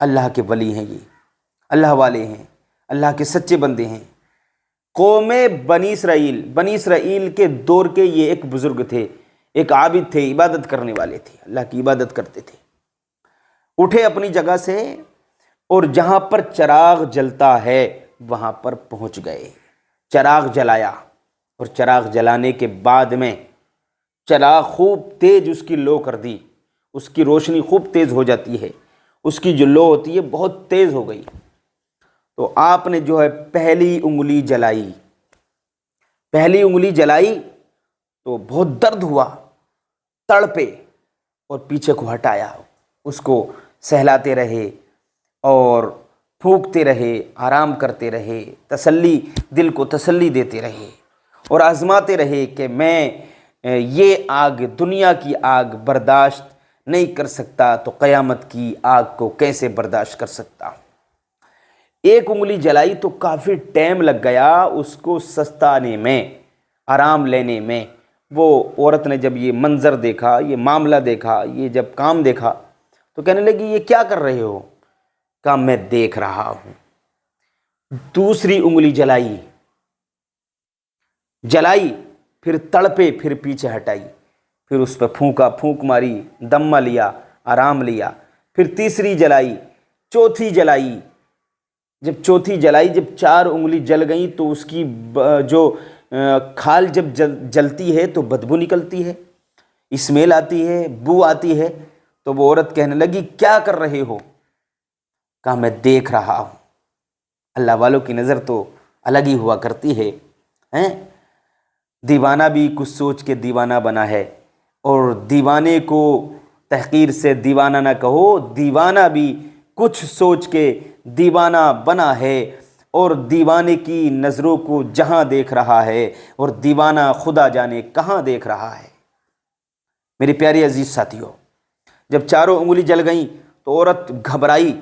اللہ کے ولی ہیں، یہ اللہ والے ہیں، اللہ کے سچے بندے ہیں۔ قوم بنی اسرائیل کے دور کے یہ ایک بزرگ تھے، ایک عابد تھے، عبادت کرنے والے تھے، اللہ کی عبادت کرتے تھے۔ اٹھے اپنی جگہ سے اور جہاں پر چراغ جلتا ہے وہاں پر پہنچ گئے، چراغ جلایا، اور چراغ جلانے کے بعد میں چراغ خوب تیز اس کی لو کر دی، اس کی روشنی خوب تیز ہو جاتی ہے، اس کی جو لو ہوتی ہے بہت تیز ہو گئی۔ تو آپ نے جو ہے پہلی انگلی جلائی، پہلی انگلی جلائی تو بہت درد ہوا، تڑپے اور پیچھے کو ہٹایا، اس کو سہلاتے رہے اور پھونکتے رہے، آرام کرتے رہے، تسلی، دل کو تسلی دیتے رہے اور آزماتے رہے کہ میں یہ آگ، دنیا کی آگ برداشت نہیں کر سکتا تو قیامت کی آگ کو کیسے برداشت کر سکتا ہوں۔ ایک انگلی جلائی تو کافی ٹائم لگ گیا اس کو سستانے میں، آرام لینے میں۔ وہ عورت نے جب یہ منظر دیکھا، یہ معاملہ دیکھا، یہ جب کام دیکھا تو کہنے لگی یہ کیا کر رہے ہو؟ کہا میں دیکھ رہا ہوں۔ دوسری انگلی جلائی، پھر تڑپے، پھر پیچھے ہٹائی، پھر اس پہ پھونک ماری، دمہ لیا، آرام لیا، پھر تیسری جلائی، چوتھی جلائی۔ جب چوتھی جلائی، جب 4 انگلی جل گئیں تو اس کی جو کھال جب جلتی ہے تو بدبو نکلتی ہے، اسمیل آتی ہے، بو آتی ہے۔ تو وہ عورت کہنے لگی کیا کر رہے ہو؟ کہا میں دیکھ رہا ہوں۔ اللہ والوں کی نظر تو الگ ہی ہوا کرتی ہے، دیوانہ بھی کچھ سوچ کے دیوانہ بنا ہے، اور دیوانے کو تحقیر سے دیوانہ نہ کہو، دیوانہ بھی کچھ سوچ کے دیوانہ بنا ہے، اور دیوانے کی نظروں کو جہاں دیکھ رہا ہے اور دیوانہ خدا جانے کہاں دیکھ رہا ہے۔ میری پیاری عزیز ساتھیو، جب 4 انگلی جل گئیں تو عورت گھبرائی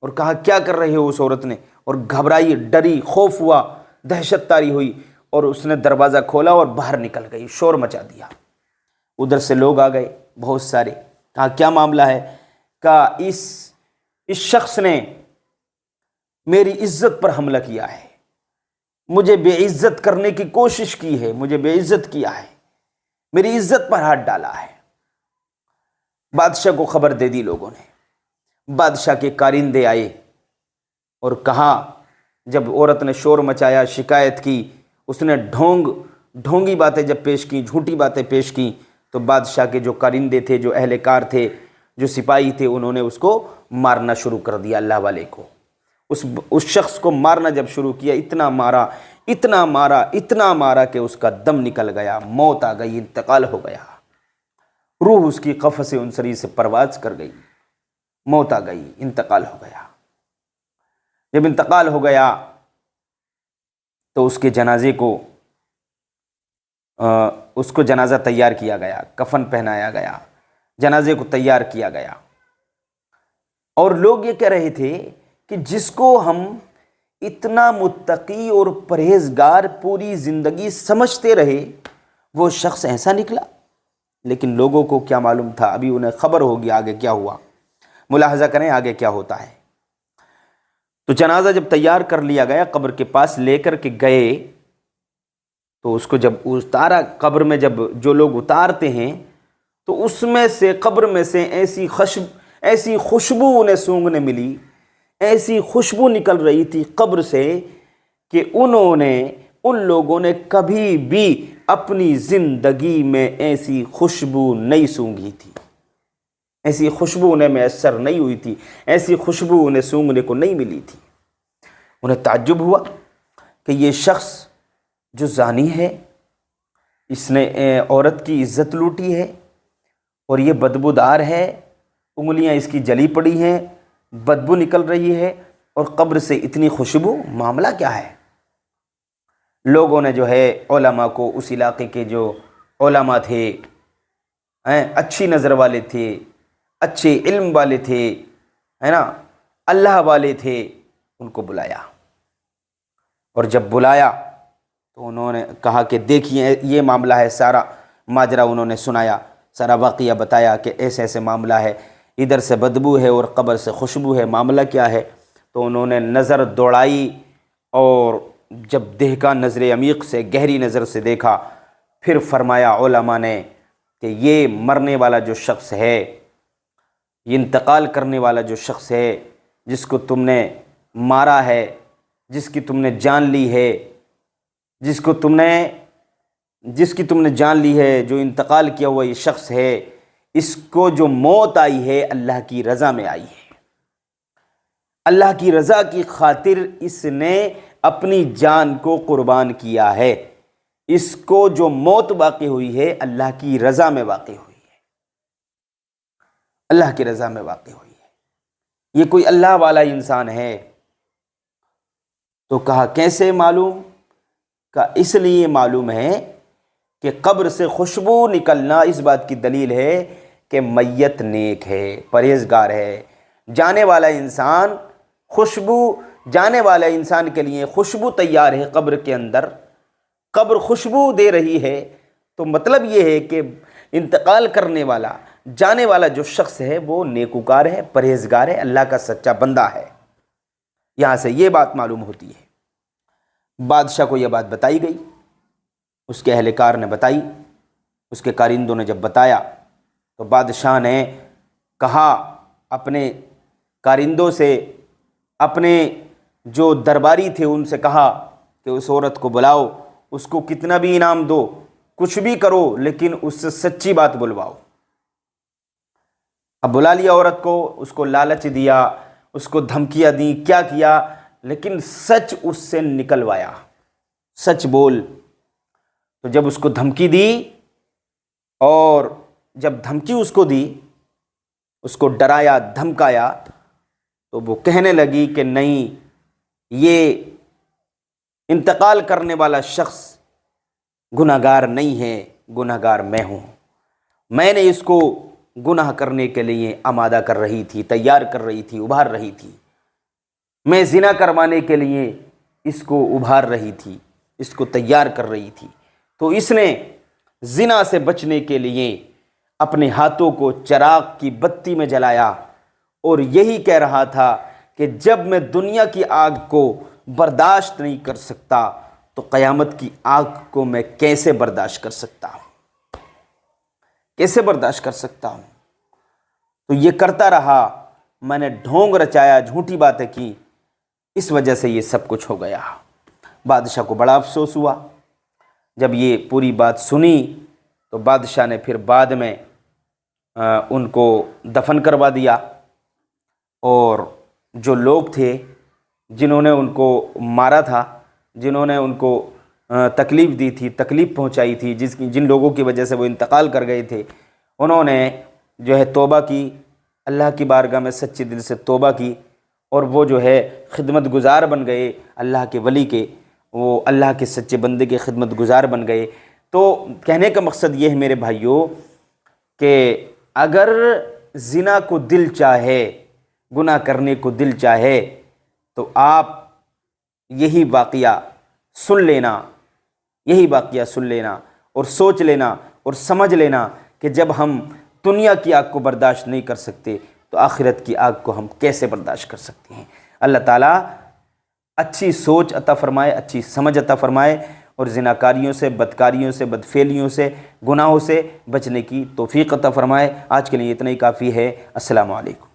اور کہا کیا کر رہے ہو؟ اس عورت نے، اور گھبرائی، ڈری، خوف ہوا، دہشت طاری ہوئی، اور اس نے دروازہ کھولا اور باہر نکل گئی، شور مچا دیا۔ ادھر سے لوگ آ گئے بہت سارے، کہا کیا معاملہ ہے؟ کہا اس شخص نے میری عزت پر حملہ کیا ہے، مجھے بے عزت کرنے کی کوشش کی ہے، مجھے بے عزت کیا ہے، میری عزت پر ہاتھ ڈالا ہے۔ بادشاہ کو خبر دے دی لوگوں نے، بادشاہ کے کارندے آئے اور کہا، جب عورت نے شور مچایا، شکایت کی، اس نے ڈھونگی باتیں جب پیش کی، جھوٹی باتیں پیش کی، تو بادشاہ کے جو کارندے تھے، جو اہلکار تھے، جو سپاہی تھے، انہوں نے اس کو مارنا شروع کر دیا، اللہ والے کو۔ اس شخص کو مارنا جب شروع کیا، اتنا مارا کہ اس کا دم نکل گیا، موت آ گئی، انتقال ہو گیا، روح اس کی قفس عنصری سے پرواز کر گئی، موت آ گئی، انتقال ہو گیا۔ جب انتقال ہو گیا تو اس کے جنازے کو جنازہ تیار کیا گیا، کفن پہنایا گیا، جنازے کو تیار کیا گیا، اور لوگ یہ کہہ رہے تھے کہ جس کو ہم اتنا متقی اور پرہیزگار پوری زندگی سمجھتے رہے وہ شخص ایسا نکلا۔ لیکن لوگوں کو کیا معلوم تھا، ابھی انہیں خبر ہوگی آگے کیا ہوا۔ ملاحظہ کریں آگے کیا ہوتا ہے۔ تو جنازہ جب تیار کر لیا گیا، قبر کے پاس لے کر کے گئے، تو اس کو جب اتارا، قبر میں جب جو لوگ اتارتے ہیں تو اس میں سے، قبر میں سے ایسی خوشبو انہیں سونگنے ملی، ایسی خوشبو نکل رہی تھی قبر سے کہ ان لوگوں نے کبھی بھی اپنی زندگی میں ایسی خوشبو نہیں سونگھی تھی، ایسی خوشبو انہیں میسر نہیں ہوئی تھی، ایسی خوشبو انہیں سونگنے کو نہیں ملی تھی۔ انہیں تعجب ہوا کہ یہ شخص جو زانی ہے، اس نے عورت کی عزت لوٹی ہے اور یہ بدبودار ہے، انگلیاں اس کی جلی پڑی ہیں، بدبو نکل رہی ہے، اور قبر سے اتنی خوشبو، معاملہ کیا ہے؟ لوگوں نے جو ہے علماء کو، اس علاقے کے جو علماء تھے، اچھی نظر والے تھے، اچھے علم والے تھے، اللہ والے تھے، ان کو بلایا، اور جب بلایا تو انہوں نے کہا کہ دیکھیے یہ معاملہ ہے، سارا ماجرا انہوں نے سنایا، سارا واقعہ بتایا کہ ایسے ایسے معاملہ ہے، ادھر سے بدبو ہے اور قبر سے خوشبو ہے، معاملہ کیا ہے؟ تو انہوں نے نظر دوڑائی اور جب دیکھا، نظر عمیق سے، گہری نظر سے دیکھا، پھر فرمایا علماء نے کہ یہ مرنے والا جو شخص ہے، یہ انتقال کرنے والا جو شخص ہے، جس کو تم نے مارا ہے، جس کی تم نے جان لی ہے، جس کی تم نے جان لی ہے، جو انتقال کیا ہوا یہ شخص ہے، اس کو جو موت آئی ہے اللہ کی رضا میں آئی ہے۔ اللہ کی رضا کی خاطر اس نے اپنی جان کو قربان کیا ہے۔ اس کو جو موت واقع ہوئی ہے اللہ کی رضا میں واقع ہوئی ہے، اللہ کی رضا میں واقع ہوئی ہے۔ یہ کوئی اللہ والا انسان ہے؟ تو کہا کیسے معلوم؟ کہا اس لیے معلوم ہے کہ قبر سے خوشبو نکلنا اس بات کی دلیل ہے کہ میت نیک ہے، پرہیزگار ہے۔ جانے والا انسان کے لیے خوشبو تیار ہے قبر کے اندر، قبر خوشبو دے رہی ہے، تو مطلب یہ ہے کہ انتقال کرنے والا، جانے والا جو شخص ہے وہ نیکوکار ہے، پرہیزگار ہے، اللہ کا سچا بندہ ہے۔ یہاں سے یہ بات معلوم ہوتی ہے۔ بادشاہ کو یہ بات بتائی گئی، اس کے اہلکار نے بتائی، اس کے کارندوں نے جب بتایا تو بادشاہ نے کہا اپنے کارندوں سے، اپنے جو درباری تھے ان سے کہا کہ اس عورت کو بلاؤ، اس کو کتنا بھی انعام دو، کچھ بھی کرو، لیکن اس سے سچی بات بلواؤ۔ اب بلا لیا عورت کو، اس کو لالچ دیا، اس کو دھمکیاں دیں، کیا کیا، لیکن سچ اس سے نکلوایا، سچ بول۔ تو جب اس کو دھمکی دی، اور جب دھمکی اس کو دی، اس کو ڈرایا، دھمکایا، تو وہ کہنے لگی کہ نہیں، یہ انتقال کرنے والا شخص گناہگار نہیں ہے، گناہگار میں ہوں۔ میں نے اس کو گناہ کرنے کے لیے آمادہ کر رہی تھی، تیار کر رہی تھی، ابھار رہی تھی۔ میں زنا کروانے کے لیے اس کو ابھار رہی تھی، اس کو تیار کر رہی تھی۔ تو اس نے زنا سے بچنے کے لیے اپنے ہاتھوں کو چراغ کی بتی میں جلایا، اور یہی کہہ رہا تھا کہ جب میں دنیا کی آگ کو برداشت نہیں کر سکتا تو قیامت کی آگ کو میں کیسے برداشت کر سکتا ہوں، کیسے برداشت کر سکتا ہوں؟ تو یہ کرتا رہا، میں نے ڈھونگ رچایا، جھوٹی باتیں کی، اس وجہ سے یہ سب کچھ ہو گیا۔ بادشاہ کو بڑا افسوس ہوا۔ جب یہ پوری بات سنی تو بادشاہ نے پھر بعد میں ان کو دفن کروا دیا، اور جو لوگ تھے جنہوں نے ان کو مارا تھا، جنہوں نے ان کو تکلیف دی تھی، تکلیف پہنچائی تھی، جن لوگوں کی وجہ سے وہ انتقال کر گئے تھے، انہوں نے جو ہے توبہ کی، اللہ کی بارگاہ میں سچے دل سے توبہ کی، اور وہ جو ہے خدمت گزار بن گئے، اللہ کے ولی کے، وہ اللہ کے سچے بندے کے خدمت گزار بن گئے۔ تو کہنے کا مقصد یہ ہے میرے بھائیوں کہ اگر زنا کو دل چاہے، گناہ کرنے کو دل چاہے، تو آپ یہی واقعہ سن لینا، یہی واقعہ سن لینا اور سوچ لینا اور سمجھ لینا کہ جب ہم دنیا کی آگ کو برداشت نہیں کر سکتے تو آخرت کی آگ کو ہم کیسے برداشت کر سکتے ہیں۔ اللہ تعالیٰ اچھی سوچ عطا فرمائے، اچھی سمجھ عطا فرمائے، اور زناکاریوں سے، بدکاریوں سے، بدفعلیوں سے، گناہوں سے بچنے کی توفیق عطا فرمائے۔ آج کے لیے اتنا ہی کافی ہے۔ السلام علیکم۔